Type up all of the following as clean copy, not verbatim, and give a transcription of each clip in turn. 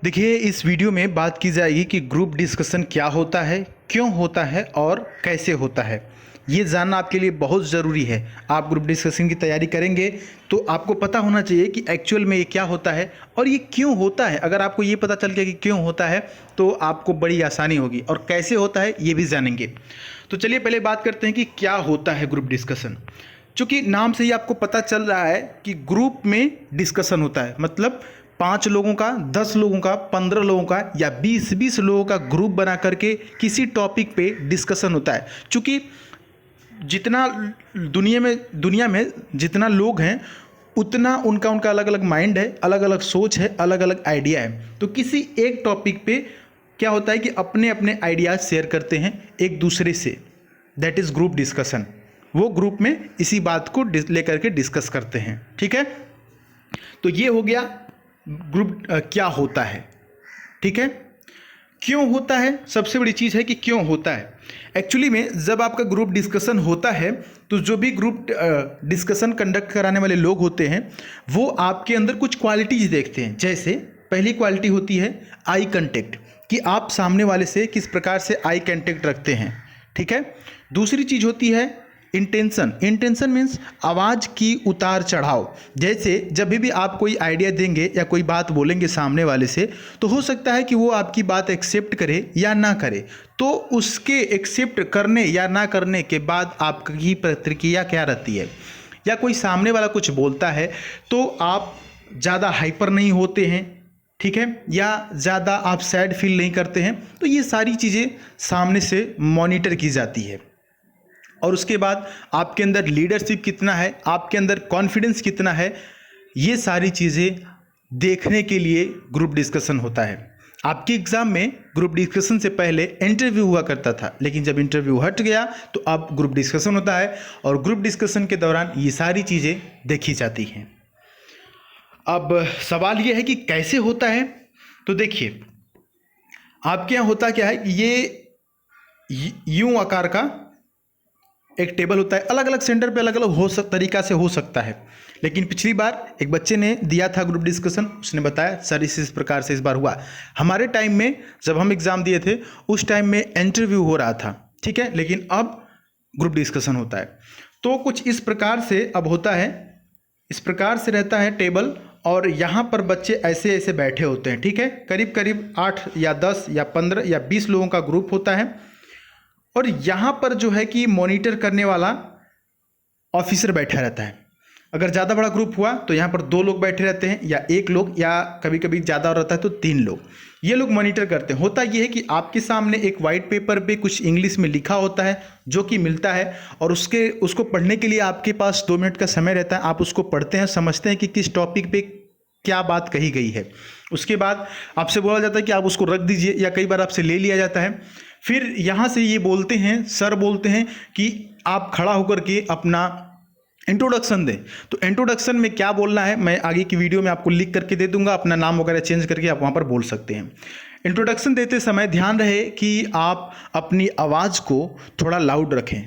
देखिए, इस वीडियो में बात की जाएगी कि ग्रुप डिस्कशन क्या होता है, क्यों होता है और कैसे होता है। ये जानना आपके लिए बहुत ज़रूरी है। आप ग्रुप डिस्कशन की तैयारी करेंगे तो आपको पता होना चाहिए कि एक्चुअल में ये क्या होता है और ये क्यों होता है। अगर आपको ये पता चल गया कि क्यों होता है तो आपको बड़ी आसानी होगी, और कैसे होता है ये भी जानेंगे। तो चलिए पहले बात करते हैं कि क्या होता है ग्रुप डिस्कशन। चूँकि नाम से ही आपको पता चल रहा है कि ग्रुप में डिस्कशन होता है, मतलब 5 लोगों का, 10 लोगों का, 15 लोगों का या 20-20 लोगों का ग्रुप बना करके किसी टॉपिक पे डिस्कशन होता है। चूँकि जितना दुनिया में जितना लोग हैं उतना उनका अलग अलग माइंड है, अलग अलग सोच है, अलग अलग आइडिया है। तो किसी एक टॉपिक पे क्या होता है कि अपने अपने आइडियाज शेयर करते हैं एक दूसरे से, दैट इज़ ग्रुप डिस्कशन। वो ग्रुप में इसी बात को लेकर के डिस्कस करते हैं। ठीक है, तो ये हो गया ग्रुप क्या होता है। ठीक है, क्यों होता है, सबसे बड़ी चीज़ है कि क्यों होता है। एक्चुअली में जब आपका ग्रुप डिस्कशन होता है तो जो भी ग्रुप डिस्कशन कंडक्ट कराने वाले लोग होते हैं वो आपके अंदर कुछ क्वालिटीज़ देखते हैं। जैसे पहली क्वालिटी होती है आई कांटेक्ट, कि आप सामने वाले से किस प्रकार से आई कांटेक्ट रखते हैं। ठीक है, दूसरी चीज़ होती है इंटेंशन मीन्स आवाज़ की उतार चढ़ाव। जैसे जब भी आप कोई आइडिया देंगे या कोई बात बोलेंगे सामने वाले से, तो हो सकता है कि वो आपकी बात एक्सेप्ट करे या ना करे। तो उसके एक्सेप्ट करने या ना करने के बाद आपकी प्रतिक्रिया क्या रहती है। या कोई सामने वाला कुछ बोलता है तो आप ज़्यादा हाइपर नहीं होते हैं, ठीक है, या ज़्यादा आप सैड फील नहीं करते हैं। तो ये सारी चीज़ें सामने से मॉनिटर की जाती है। और उसके बाद आपके अंदर लीडरशिप कितना है, आपके अंदर कॉन्फिडेंस कितना है, ये सारी चीज़ें देखने के लिए ग्रुप डिस्कशन होता है। आपके एग्ज़ाम में ग्रुप डिस्कशन से पहले इंटरव्यू हुआ करता था, लेकिन जब इंटरव्यू हट गया तो अब ग्रुप डिस्कशन होता है, और ग्रुप डिस्कशन के दौरान ये सारी चीज़ें देखी जाती हैं। अब सवाल ये है कि कैसे होता है। तो देखिए, आपके यहाँ होता क्या है कि ये यूं आकार का एक टेबल होता है। अलग अलग सेंटर पे अलग अलग तरीका से हो सकता है। लेकिन पिछली बार एक बच्चे ने दिया था ग्रुप डिस्कशन, उसने बताया सर इस प्रकार से इस बार हुआ। हमारे टाइम में जब हम एग्ज़ाम दिए थे उस टाइम में इंटरव्यू हो रहा था, ठीक है, लेकिन अब ग्रुप डिस्कशन होता है। तो कुछ इस प्रकार से अब होता है, इस प्रकार से रहता है टेबल, और यहाँ पर बच्चे ऐसे ऐसे बैठे होते हैं। ठीक है, करीब करीब 8 या 10 या 15 या 20 लोगों का ग्रुप होता है। और यहाँ पर जो है कि मॉनिटर करने वाला ऑफिसर बैठा रहता है। अगर ज़्यादा बड़ा ग्रुप हुआ तो यहाँ पर 2 लोग बैठे रहते हैं, या 1 लोग, या कभी कभी ज़्यादा रहता है तो 3 लोग। ये लोग मॉनिटर करते हैं। होता ये है कि आपके सामने एक वाइट पेपर पे कुछ इंग्लिश में लिखा होता है जो कि मिलता है, और उसको पढ़ने के लिए आपके पास 2 मिनट का समय रहता है। आप उसको पढ़ते हैं, समझते हैं कि किस टॉपिक पे क्या बात कही गई है। उसके बाद आपसे बोला जाता है कि आप उसको रख दीजिए, या कई बार आपसे ले लिया जाता है। फिर यहाँ से ये बोलते हैं, सर बोलते हैं कि आप खड़ा होकर के अपना इंट्रोडक्शन दें। तो इंट्रोडक्शन में क्या बोलना है मैं आगे की वीडियो में आपको लिख करके दे दूंगा। अपना नाम वगैरह चेंज करके आप वहाँ पर बोल सकते हैं। इंट्रोडक्शन देते समय ध्यान रहे कि आप अपनी आवाज़ को थोड़ा लाउड रखें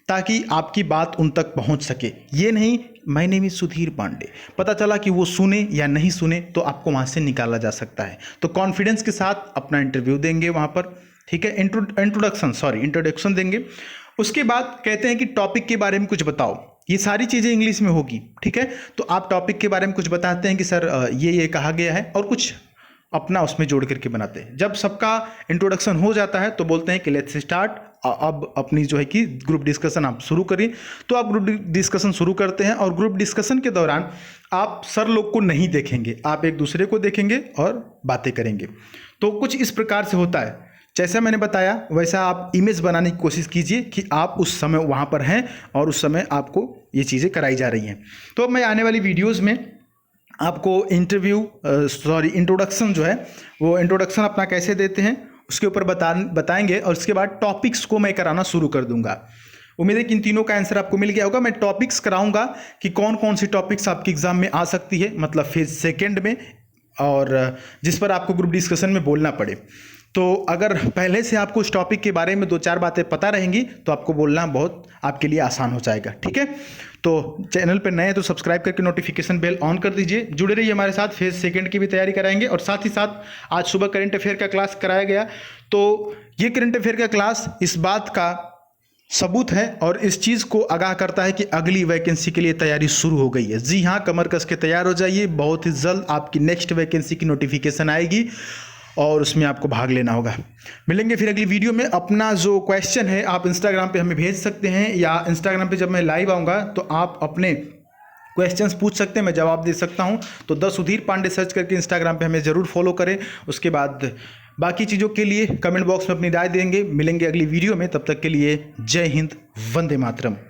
ताकि आपकी बात उन तक पहुंच सके। ये नहीं my name is Sudhir Pandey, पता चला कि वो सुने या नहीं सुने तो आपको वहाँ से निकाला जा सकता है। तो कॉन्फिडेंस के साथ अपना इंटरव्यू देंगे वहाँ पर, ठीक है, इंट्रोडक्शन देंगे। उसके बाद कहते हैं कि टॉपिक के बारे में कुछ बताओ। ये सारी चीज़ें इंग्लिश में होगी, ठीक है। तो आप टॉपिक के बारे में कुछ बताते हैं कि सर ये कहा गया है, और कुछ अपना उसमें जोड़ करके बनाते हैं। जब सबका इंट्रोडक्शन हो जाता है तो बोलते हैं कि लेट्स स्टार्ट, अब अपनी जो है कि ग्रुप डिस्कशन आप शुरू करिए। तो आप ग्रुप डिस्कशन शुरू करते हैं, और ग्रुप डिस्कशन के दौरान आप सर लोग को नहीं देखेंगे, आप एक दूसरे को देखेंगे और बातें करेंगे। तो कुछ इस प्रकार से होता है। जैसा मैंने बताया वैसा आप इमेज बनाने की कोशिश कीजिए कि आप उस समय वहाँ पर हैं और उस समय आपको ये चीज़ें कराई जा रही हैं। तो अब मैं आने वाली वीडियोज़ में आपको इंट्रोडक्शन जो है वो इंट्रोडक्शन अपना कैसे देते हैं उसके ऊपर बताएंगे, और उसके बाद टॉपिक्स को मैं कराना शुरू कर दूंगा। उम्मीद है कि इन तीनों का आंसर आपको मिल गया होगा। मैं टॉपिक्स कराऊंगा कि कौन कौन सी टॉपिक्स आपके एग्जाम में आ सकती है, मतलब फेज सेकेंड में, और जिस पर आपको ग्रुप डिस्कशन में बोलना पड़े। तो अगर पहले से आपको उस टॉपिक के बारे में 2-4 बातें पता रहेंगी तो आपको बोलना बहुत आपके लिए आसान हो जाएगा। ठीक है, तो चैनल पर नए हैं तो सब्सक्राइब करके नोटिफिकेशन बेल ऑन कर दीजिए। जुड़े रहिए हमारे साथ, फेज सेकंड की भी तैयारी कराएंगे और साथ ही साथ आज सुबह करंट अफेयर का क्लास कराया गया। तो ये करंट अफेयर का क्लास इस बात का सबूत है और इस चीज़ को आगाह करता है कि अगली वैकेंसी के लिए तैयारी शुरू हो गई है। जी हाँ, कमर कस के तैयार हो जाइए, बहुत ही जल्द आपकी नेक्स्ट वैकेंसी की नोटिफिकेशन आएगी और उसमें आपको भाग लेना होगा। मिलेंगे फिर अगली वीडियो में। अपना जो क्वेश्चन है आप इंस्टाग्राम पे हमें भेज सकते हैं या इंस्टाग्राम पे जब मैं लाइव आऊँगा तो आप अपने क्वेश्चंस पूछ सकते हैं, मैं जवाब दे सकता हूं। तो द सुधीर पांडे सर्च करके इंस्टाग्राम पे हमें ज़रूर फॉलो करें। उसके बाद बाकी चीज़ों के लिए कमेंट बॉक्स में अपनी राय देंगे। मिलेंगे अगली वीडियो में, तब तक के लिए जय हिंद, वंदे मातरम।